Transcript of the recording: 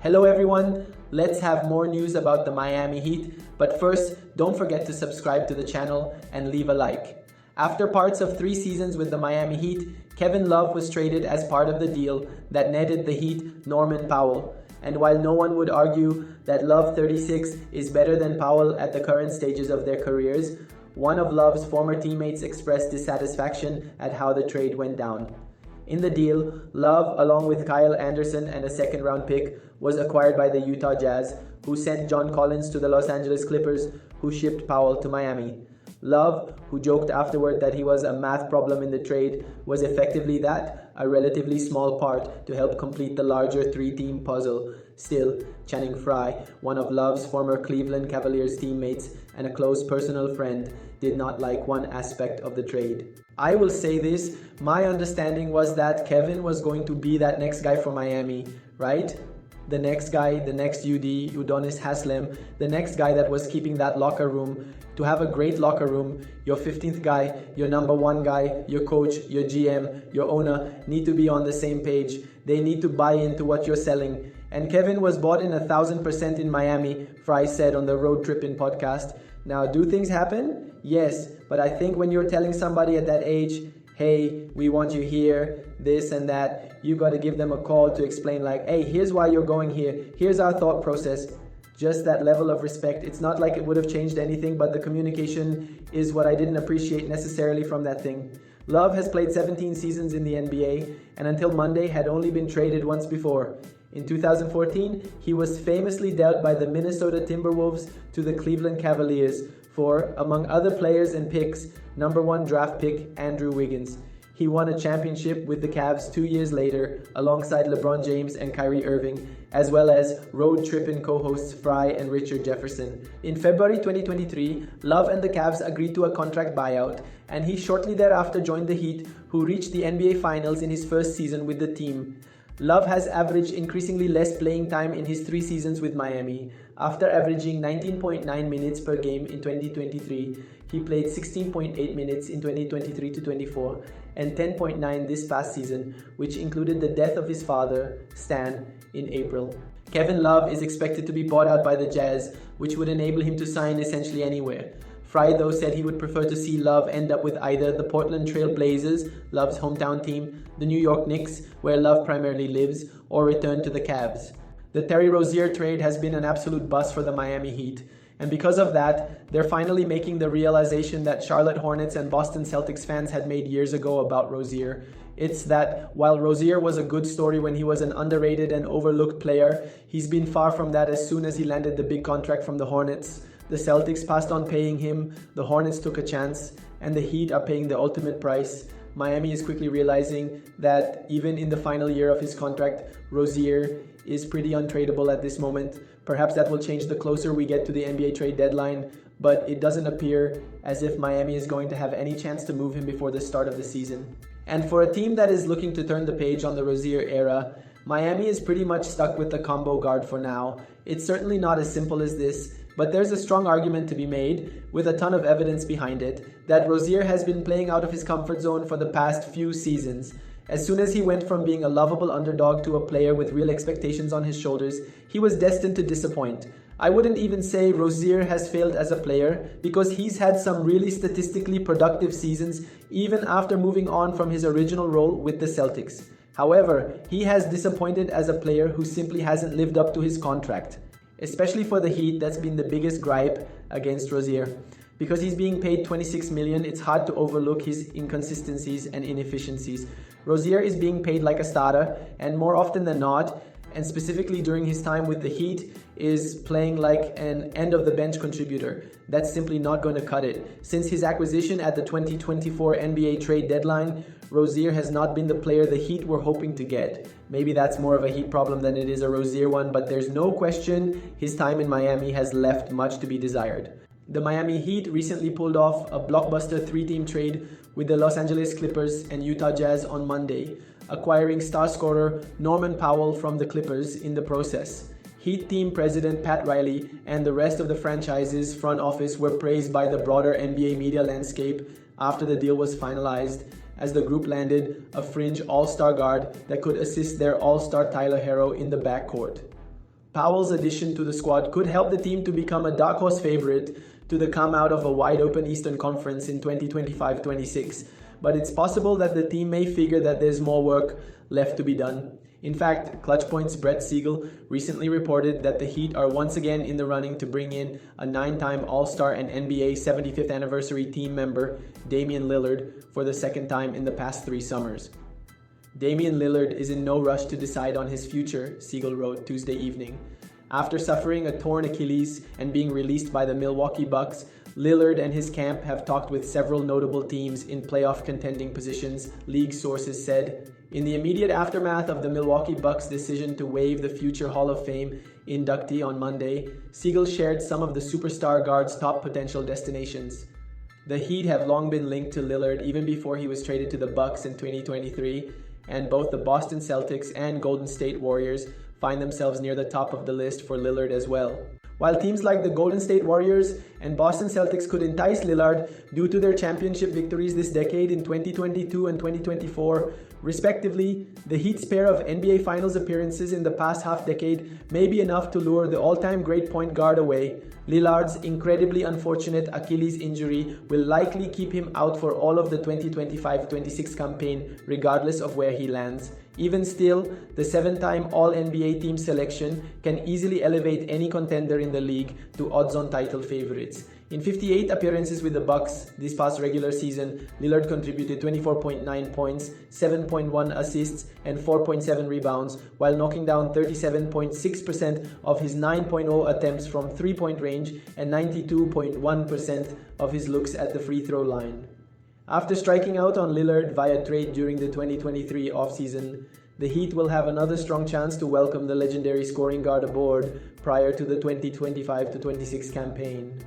Hello everyone, let's have more news about the Miami Heat, but first, don't forget to subscribe to the channel and leave a like. After parts of 3 seasons with the Miami Heat, Kevin Love was traded as part of the deal that netted the Heat Norman Powell. And while no one would argue that Love 36 is better than Powell at the current stages of their careers, one of Love's former teammates expressed dissatisfaction at how the trade went down. In the deal, Love, along with Kyle Anderson and a second-round pick, was acquired by the Utah Jazz, who sent John Collins to the Los Angeles Clippers, who shipped Powell to Miami. Love, who joked afterward that he was a math problem in the trade, was effectively that, a relatively small part to help complete the larger 3-team puzzle. Still, Channing Frye, one of Love's former Cleveland Cavaliers teammates and a close personal friend, did not like one aspect of the trade. I will say this, my understanding was that Kevin was going to be that next guy for Miami, right? The next guy, the next Udonis Haslem, the next guy that was keeping that locker room. To have a great locker room, your 15th guy, your number 1 guy, your coach, your GM, your owner need to be on the same page. They need to buy into what you're selling. And Kevin was bought in 1,000% in Miami, Fry said on the Road Trippin' podcast. Now, do things happen? Yes, but I think when you're telling somebody at that age, hey, we want you here, this and that, you got to give them a call to explain like, hey, here's why you're going here. Here's our thought process. Just that level of respect. It's not like it would have changed anything, but the communication is what I didn't appreciate necessarily from that thing. Love has played 17 seasons in the NBA and until Monday had only been traded once before. In 2014, he was famously dealt by the Minnesota Timberwolves to the Cleveland Cavaliers for, among other players and picks, number 1 draft pick Andrew Wiggins. He won a championship with the Cavs 2 years later alongside LeBron James and Kyrie Irving, as well as Road Trippin' co-hosts Fry and Richard Jefferson. In February 2023, Love and the Cavs agreed to a contract buyout, and he shortly thereafter joined the Heat, who reached the NBA Finals in his first season with the team. Love has averaged increasingly less playing time in his 3 seasons with Miami. After averaging 19.9 minutes per game in 2023, he played 16.8 minutes in 2023-24 and 10.9 this past season, which included the death of his father, Stan, in April. Kevin Love is expected to be bought out by the Jazz, which would enable him to sign essentially anywhere. Fry, though, said he would prefer to see Love end up with either the Portland Trail Blazers, Love's hometown team, the New York Knicks, where Love primarily lives, or return to the Cavs. The Terry Rozier trade has been an absolute bust for the Miami Heat, and because of that, they're finally making the realization that Charlotte Hornets and Boston Celtics fans had made years ago about Rozier. It's that while Rozier was a good story when he was an underrated and overlooked player, he's been far from that as soon as he landed the big contract from the Hornets. The Celtics passed on paying him, the Hornets took a chance, and the Heat are paying the ultimate price. Miami is quickly realizing that even in the final year of his contract, Rozier is pretty untradeable at this moment. Perhaps that will change the closer we get to the NBA trade deadline, but it doesn't appear as if Miami is going to have any chance to move him before the start of the season. And for a team that is looking to turn the page on the Rozier era, Miami is pretty much stuck with the combo guard for now. It's certainly not as simple as this, but there's a strong argument to be made, with a ton of evidence behind it, that Rozier has been playing out of his comfort zone for the past few seasons. As soon as he went from being a lovable underdog to a player with real expectations on his shoulders, he was destined to disappoint. I wouldn't even say Rozier has failed as a player, because he's had some really statistically productive seasons even after moving on from his original role with the Celtics. However, he has disappointed as a player who simply hasn't lived up to his contract. Especially for the Heat, that's been the biggest gripe against Rozier. Because he's being paid $26 million, it's hard to overlook his inconsistencies and inefficiencies. Rozier is being paid like a starter, and more often than not, and specifically during his time with the Heat, is playing like an end-of-the-bench contributor. That's simply not going to cut it. Since his acquisition at the 2024 NBA trade deadline, Rozier has not been the player the Heat were hoping to get. Maybe that's more of a Heat problem than it is a Rozier one, but there's no question his time in Miami has left much to be desired. The Miami Heat recently pulled off a blockbuster 3-team trade with the Los Angeles Clippers and Utah Jazz on Monday, acquiring star scorer Norman Powell from the Clippers in the process. Heat team president Pat Riley and the rest of the franchise's front office were praised by the broader NBA media landscape after the deal was finalized, as the group landed a fringe all-star guard that could assist their all-star Tyler Herro in the backcourt. Powell's addition to the squad could help the team to become a dark horse favorite to come out of a wide-open Eastern Conference in 2025-26, but it's possible that the team may figure that there's more work left to be done. In fact, Clutch Point's Brett Siegel recently reported that the Heat are once again in the running to bring in a 9-time All-Star and NBA 75th anniversary team member, Damian Lillard, for the second time in the past 3 summers. Damian Lillard is in no rush to decide on his future, Siegel wrote Tuesday evening. After suffering a torn Achilles and being released by the Milwaukee Bucks, Lillard and his camp have talked with several notable teams in playoff contending positions, league sources said. In the immediate aftermath of the Milwaukee Bucks' decision to waive the future Hall of Fame inductee on Monday, Siegel shared some of the superstar guard's top potential destinations. The Heat have long been linked to Lillard even before he was traded to the Bucks in 2023, and both the Boston Celtics and Golden State Warriors find themselves near the top of the list for Lillard as well. While teams like the Golden State Warriors and Boston Celtics could entice Lillard due to their championship victories this decade in 2022 and 2024, respectively, the Heat's pair of NBA Finals appearances in the past half-decade may be enough to lure the all-time great point guard away. Lillard's incredibly unfortunate Achilles injury will likely keep him out for all of the 2025-26 campaign, regardless of where he lands. Even still, the 7-time All-NBA team selection can easily elevate any contender in the league to odds-on title favorites. In 58 appearances with the Bucks this past regular season, Lillard contributed 24.9 points, 7.1 assists, and 4.7 rebounds, while knocking down 37.6% of his 9.0 attempts from three-point range and 92.1% of his looks at the free throw line. After striking out on Lillard via trade during the 2023 offseason, the Heat will have another strong chance to welcome the legendary scoring guard aboard prior to the 2025-26 campaign.